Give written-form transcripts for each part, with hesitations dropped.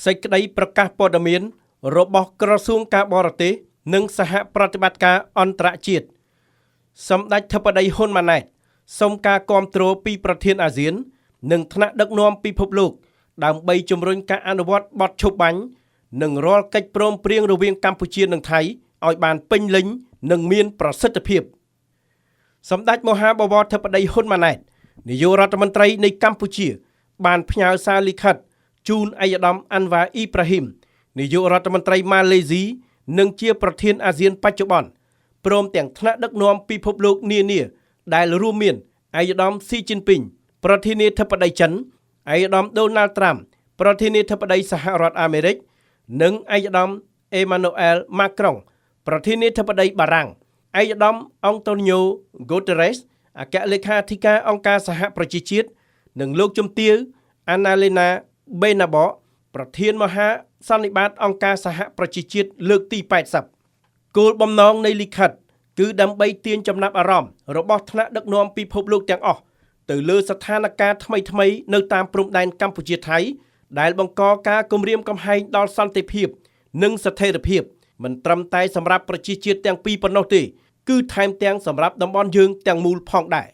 សេចក្តីប្រកាសព័ត៌មានរបស់ក្រសួងការបរទេសនិងសហប្រតិបត្តិការអន្តរជាតិសម្ដេចធិបតីហ៊ុនម៉ាណែតសូមការគាំទ្រពីប្រធានអាស៊ាននិងថ្នាក់ដឹកនាំពិភពលោកដើម្បីជំរុញការអនុវត្តបទឈប់បាញ់និងរាល់កិច្ចព្រមព្រៀងរវាងកម្ពុជានិងថៃឲ្យបានពេញលេញនិងមានប្រសិទ្ធភាពសម្ដេចមហាបវរធិបតីហ៊ុនម៉ាណែតនាយករដ្ឋមន្ត្រីនៃកម្ពុជាបានផ្ញើសារលិខិតជូនឯកឧត្តមអាន់វ៉ាអ៊ីប្រាហ៊ីមនាយករដ្ឋមន្ត្រីម៉ាឡេស៊ីនិងជាប្រធានអាស៊ានបច្ចុប្បន្នព្រមទាំងថ្នាក់ដឹកនាំពិភពលោកនានាដែលរួមមានឯកឧត្តមស៊ីជីនពីងប្រធានាធិបតីចិនឯកឧត្តមដូណាល់ត្រាំប្រធានាធិបតីសហរដ្ឋអាមេរិកនិងឯកឧត្តមអេម៉ានូអែលម៉ាក្រុងប្រធានាធិបតីបារាំងឯកឧត្តមអង់តូញ៉ូហ្គូតេរ៉េសអគ្គលេខាធិការអង្គការសហប្រជាជាតិនិងលោកជំទាវអាណាឡេណាបេណាបកប្រធានមហាសន្និបាតអង្គការសហប្រជាជាតិលើកទី80គោលបំណងនៃលិខិតគឺដើម្បីទាញចំណាប់អារម្មណ៍របស់ថ្នាក់ដឹកនាំពិភពលោកទាំងអស់ទៅលើស្ថានភាពថ្មីនៅតាមព្រំដែនកម្ពុជាថៃដែលបង្កការគំរាមកំហែងដល់សន្តិភាពនិងស្ថិរភាពមិនត្រឹមតែសម្រាប់ប្រជាជាតិទាំងពីរប៉ុណ្ណោះទេគឺថែមទាំងសម្រាប់តំបន់យើងទាំងមូលផងដែរ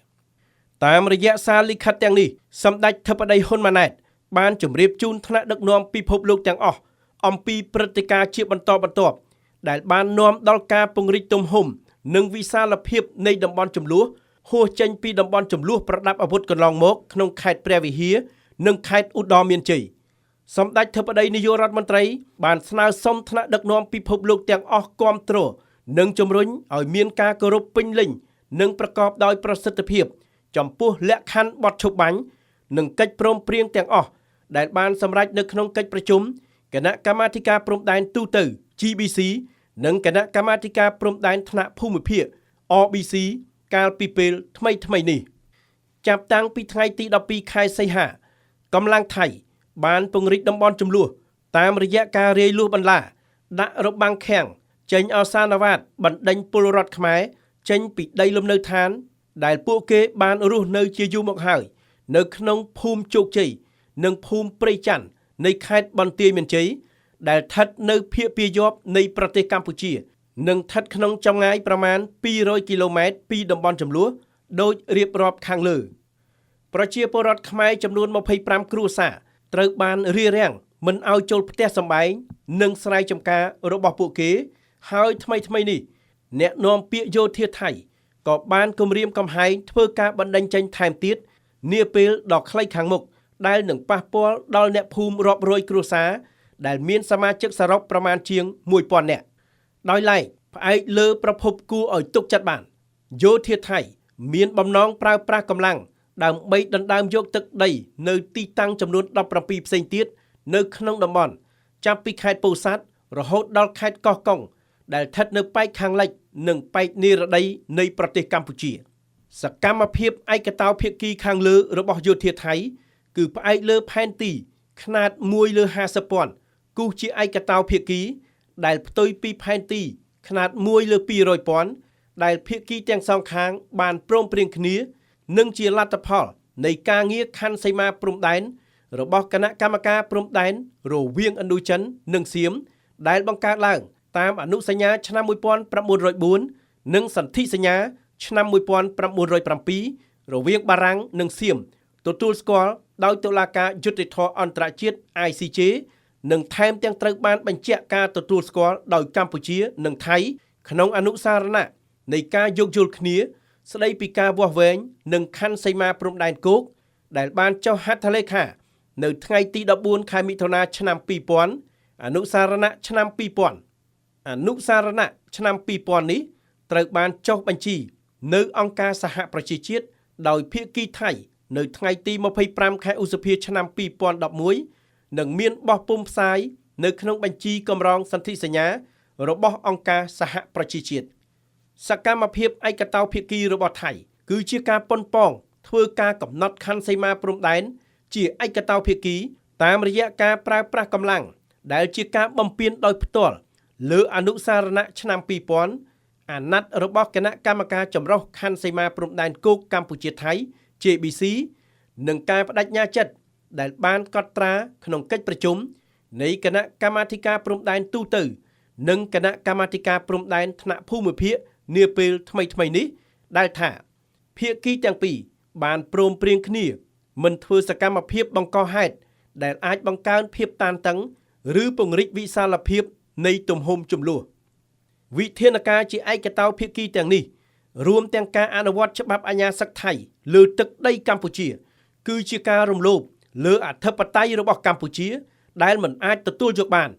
តាមរយៈសារលិខិតទាំងនេះសម្ដេចធិបតីហ៊ុនម៉ាណែតបានជម្រាបជូនថ្នាក់ដឹកនាំពិភពលោកទាំងអស់អំពីព្រឹត្តិការណ៍ជាបន្តបន្ទាប់ដែលបាននាំដល់ការពង្រីកទំហំនិងវិសាលភាពនៃតំបន់ជម្លោះហួសចេញពីតំបន់ជម្លោះប្រដាប់អាវុធកន្លងមកក្នុងខេត្តព្រះវិហារនិងខេត្តឧត្តរមានជ័យសម្ដេចធិបតីនាយករដ្ឋមន្ត្រីបានស្នើសុំថ្នាក់ដឹកនាំពិភពលោកទាំងអស់គាំទ្រនិងជំរុញឲ្យមានការគោរពពេញលេញនិងប្រកបដោយប្រសិទ្ធភាពចំពោះលក្ខខណ្ឌបទឈប់បាញ់និងកិច្ចព្រមព្រៀងទាំងអស់ដែលបានសម្រេចនៅក្នុងកិច្ចប្រជុំគណៈកម្មាធិការព្រំដែនទូទៅ GBC និងគណៈកម្មាធិការព្រំដែនថ្នាក់ភូមិភាគ RBC កាលពីពេលថ្មីនេះចាប់តាំងពីថ្ងៃទី12ខែសីហាកម្លាំងថៃបានពង្រីកតំបន់ជម្លោះតាមរយៈការរាយលុះបន្លាដាក់របាំងឃាំងចេញអសានវាតបណ្ដេញពលរដ្ឋខ្មែរចេញពីដីលំនៅឋានដែលពួកគេបានរស់នៅជាយូរមកហើយនៅក្នុងភូមិជោគជ័យនិងភូមិព្រៃច័ន្ទនៃខេត្តបន្ទាយមានជ័យដែលស្ថិតនៅភាគពាយព្យនៃប្រទេសកម្ពុជានិងស្ថិតក្នុងចម្ងាយប្រមាណ200គីឡូម៉ែត្រពីតំបន់ជម្លោះដោយរៀបរាប់ខាងលើប្រជាពលរដ្ឋខ្មែរចំនួន25គ្រួសារត្រូវបានរារាំងមិនឲ្យចូលផ្ទះសម្បែងនិងស្រែចម្ការរបស់ពួកគេហើយថ្មីនេះអ្នកនាំពាក្យយោធាថៃក៏បានគំរាមកំហែងធ្វើការបណ្តេញចេញថែមទៀតនាពេលដ៏ខ្លីខាងមុខដែលនឹងប៉ះពាល់ដល់អ្នកភូមិរាប់រយគ្រួសារដែលមានសមាជិកសរុបប្រមាណជាង 1000 នាក់ដោយឡែកផ្អែកលើប្រភពគួរឲ្យទុកចិត្តបានយោធាថៃមានបំណងប្រើប្រាស់កម្លាំងដើម្បីដណ្ដើមយកទឹកដីនៅទីតាំងចំនួន17ផ្សេងទៀតនៅក្នុងតំបន់ចាប់ពីខេត្តពោធិ៍សាត់រហូតដល់ខេត្តកោះកុងដែលស្ថិតនៅប៉ែកខាងលិចនិងប៉ែកនិរតីនៃប្រទេសកម្ពុជាសកម្មភាពឯកតោភាគីខាងលើរបស់យោធាថៃគឺផ្អែកលើផែនទីខ្នាត1/50,000គូសជាឯកតោភាគីដែលផ្ទុយពីផែនទីខ្នាត1/200,000ដែលភាគីទាំងសងខាងបានព្រមព្រៀងគ្នានិងជាលទ្ធផលនៃការងារខណ្ឌសីមាព្រំដែនរបស់គណៈកម្មការព្រំដែនរវាងឥណ្ឌូចិននិងសៀមដែលបង្កើតឡើងតាមអនុសញ្ញាឆ្នាំ1904និងសន្ធិសញ្ញាឆ្នាំ1907រវាងបារាំងនិងសៀមទទួលស្គាល់ដោយតុលាការយុត្តិធម៌អន្តរជាតិ ICJ និងថែមទាំងត្រូវបានបញ្ជាក់ការទទួលស្គាល់ដោយកម្ពុជានិងថៃក្នុងអនុសារណៈនៃការយោគយល់គ្នាស្ដីពីការវាស់វែងនិងខណ្ឌសីមាព្រំដែនគោកដែលបានចុះហត្ថលេខានៅថ្ងៃទី14ខែមិថុនាឆ្នាំ2000អនុសារណៈឆ្នាំ2000អនុសារណៈឆ្នាំ2000នេះត្រូវបានចុះបញ្ជីនៅអង្គការសហប្រជាជាតិដោយភាគីថៃនៅថ្ងៃទី25ខែឧសភាឆ្នាំ2011និងមានបោះពុម្ពផ្សាយនៅក្នុងបញ្ជីកម្រងសន្ធិសញ្ញារបស់អង្គការសហប្រជាជាតិសកម្មភាពឯកតោភាគីរបស់ថៃគឺជាការប៉ុនប៉ងធ្វើការកំណត់ខណ្ឌសីមាព្រំដែនជាឯកតោភាគីតាមរយៈការប្រើប្រាស់កម្លាំងដែលជាការបំពានដោយផ្ទាល់លើអនុសារណៈឆ្នាំ2000អាណត្តិរបស់គណៈកម្មការចម្រុះខណ្ឌសីមាព្រំដែនគោកកម្ពុជាថៃ JBC និងការបដិញ្ញាចិត្តដែលបានកត់ត្រាក្នុងកិច្ចប្រជុំ នៃគណៈកម្មាធិការព្រំដែនទូទៅនិងគណៈកម្មាធិការព្រំដែនថ្នាក់ភូមិភាគនាពេលថ្មីនេះដែលថាភាគីទាំងពីរបានព្រមព្រៀងគ្នាមិនធ្វើសកម្មភាពបង្កហេតុដែលអាចបង្កើនភាពតានតឹងឬពង្រីកវិសាលភាពនៃទំហំជម្លោះវិធានការជាឯកតោភាគីទាំងនេះរួមទាំងការអនុវត្តច្បាប់អាញាសិទ្ធិថៃលើទឹកដីកម្ពុជាគឺជាការរំលោភលើអធិបតេយ្យរបស់កម្ពុជាដែលមិនអាចទទួលយកបាន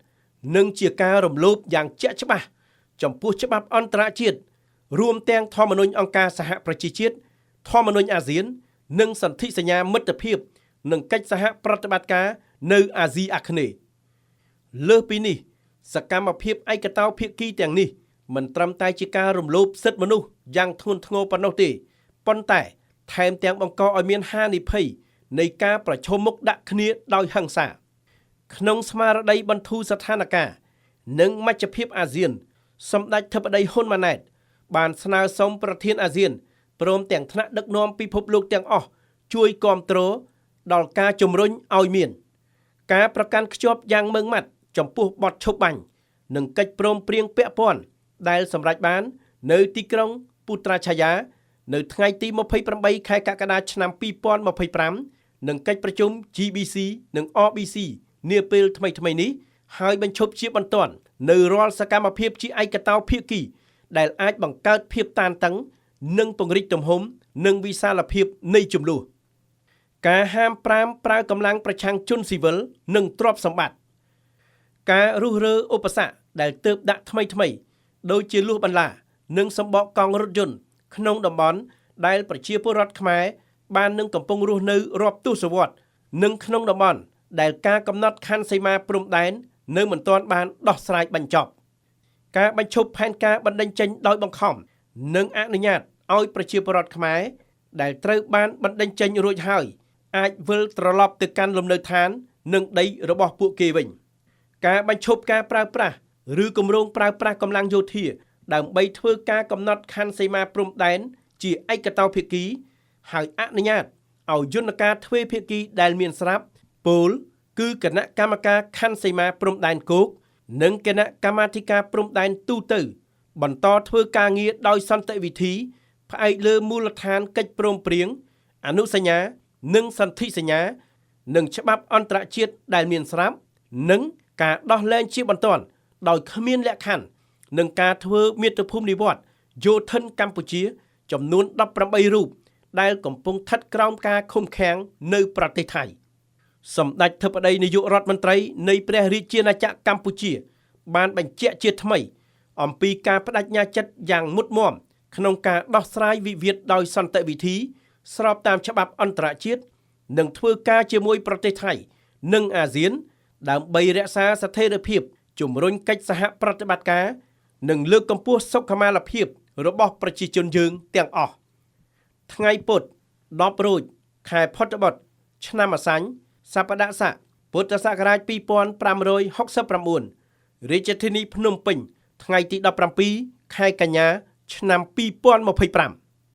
និងជាការរំលោភយ៉ាងជាក់ច្បាស់ចំពោះច្បាប់អន្តរជាតិរួមទាំងធម្មនុញ្ញអង្គការសហប្រជាជាតិធម្មនុញ្ញអាស៊ាននិងសន្ធិសញ្ញាមិត្តភាពនិងកិច្ចសហប្រតិបត្តិការនៅអាស៊ីអាគ្នេយ៍លើសពីនេះសកម្មភាពឯកតោភាគីទាំងនេះមិនត្រឹមតែជាការរំលោភសិទ្ធិមនុស្សយ៉ាងធ្ងន់ធ្ងរប៉ុណ្ណោះទេប៉ុន្តែថែមទាំងបង្កឲ្យមានហានិភ័យនៃការប្រឈមមុខដាក់គ្នាដោយហិង្សាក្នុងស្មារតីបន្ធូរស្ថានភាពនិងមជ្ឈភាពអាស៊ានសម្ដេចធិបតីហ៊ុនម៉ាណែតបានស្នើសុំប្រធានអាស៊ានព្រមទាំងថ្នាក់ដឹកនាំពិភពលោកទាំងអស់ជួយគាំទ្រដល់ការជំរុញឲ្យមានការប្រកាន់ខ្ជាប់យ៉ាងម៉ឺងម៉ាត់ចំពោះបទឈប់បាញ់និងកិច្ចព្រមព្រៀងពាក់ព័ន្ធដែលសម្រេចបាននៅទីក្រុងពុត្រាឆាយានៅថ្ងៃទី28ខែកក្កដាឆ្នាំ2025និងកិច្ចប្រជុំ GBC និង RBC នាពេលថ្មីនេះហើយបញ្ឈប់ជាបន្ទាន់នៅរាល់សកម្មភាពជាឯកតោភាគីដែលអាចបង្កើតភាពតានតឹងនិងពង្រីកទំហំនិងវិសាលភាពនៃជម្លោះការហាម5ប្រើកម្លាំងប្រឆាំងជនស៊ីវិលនិងទ្រព្យសម្បត្តិការរុះរើឧបសគ្គដែលទើបដាក់ថ្មីដូចជាលួសបន្លានិងសម្បកកង់រថយន្តក្នុងតំបន់ដែលប្រជាពលរដ្ឋខ្មែរបាននឹងកំពុងរស់នៅរាប់ទសវត្សរ៍និងក្នុងតំបន់ដែលការកំណត់ខណ្ឌសីមាព្រំដែននៅមិនទាន់បានដោះស្រាយបញ្ចប់ការបញ្ឈប់ផែនការបណ្តេញចេញដោយបង្ខំនិងអនុញ្ញាតឲ្យប្រជាពលរដ្ឋខ្មែរដែលត្រូវបានបណ្តេញចេញរួចហើយអាចវិលត្រឡប់ទៅកាន់លំនៅឋាននិងដីរបស់ពួកគេវិញការបញ្ឈប់ការប្រើប្រាស់ឬគម្រោងប្រើប្រាស់កម្លាំងយោធាដើម្បីធ្វើការកំណត់ខណ្ឌសីមាព្រំដែនជាឯកតោភាគីហើយអនុញ្ញាតឲ្យយន្តការទ្វេភាគីដែលមានស្រាប់ពោលគឺគណៈកម្មការខណ្ឌសីមាព្រំដែនគោកនិងគណៈកម្មាធិការព្រំដែនទូទៅបន្តធ្វើការងារដោយសន្តិវិធីផ្អែកលើមូលដ្ឋានកិច្ចព្រមព្រៀងអនុសញ្ញានិងសន្ធិសញ្ញានិងច្បាប់អន្តរជាតិដែលមានស្រាប់និងការដោះលែងជាបន្ទាន់ដោយគ្មានលក្ខខណ្ឌនិងការធ្វើមាតុភូមិនិវត្តន៍យោធិនកម្ពុជាចំនួន18រូបដែលកំពុងស្ថិតក្រោមការឃុំឃាំងនៅប្រទេសថៃសម្ដេចធិបតីនាយករដ្ឋមន្ត្រីនៃព្រះរាជាណាចក្រកម្ពុជាបានបញ្ជាក់ជាថ្មីអំពីការបដិញ្ញាចិត្តយ៉ាងមុតមាំក្នុងការដោះស្រាយវិវាទដោយសន្តិវិធីស្របតាមច្បាប់អន្តរជាតិនិងធ្វើការជាមួយប្រទេសថៃនិងអាស៊ានដើម្បីរក្សាស្ថិរភាពជំរុញកិច្ចសហប្រតិបត្តិការនិងលើកកម្ពស់សុខុមាលភាពរបស់ប្រជាជនយើងទាំងអស់ថ្ងៃពុធ10រោចខែផុតបុត្រឆ្នាំអាសាញ់សប្តាហ៍ស័កពុទ្ធសករាជ2569រាជធានីភ្នំពេញថ្ងៃទី17ខែកញ្ញាឆ្នាំ2025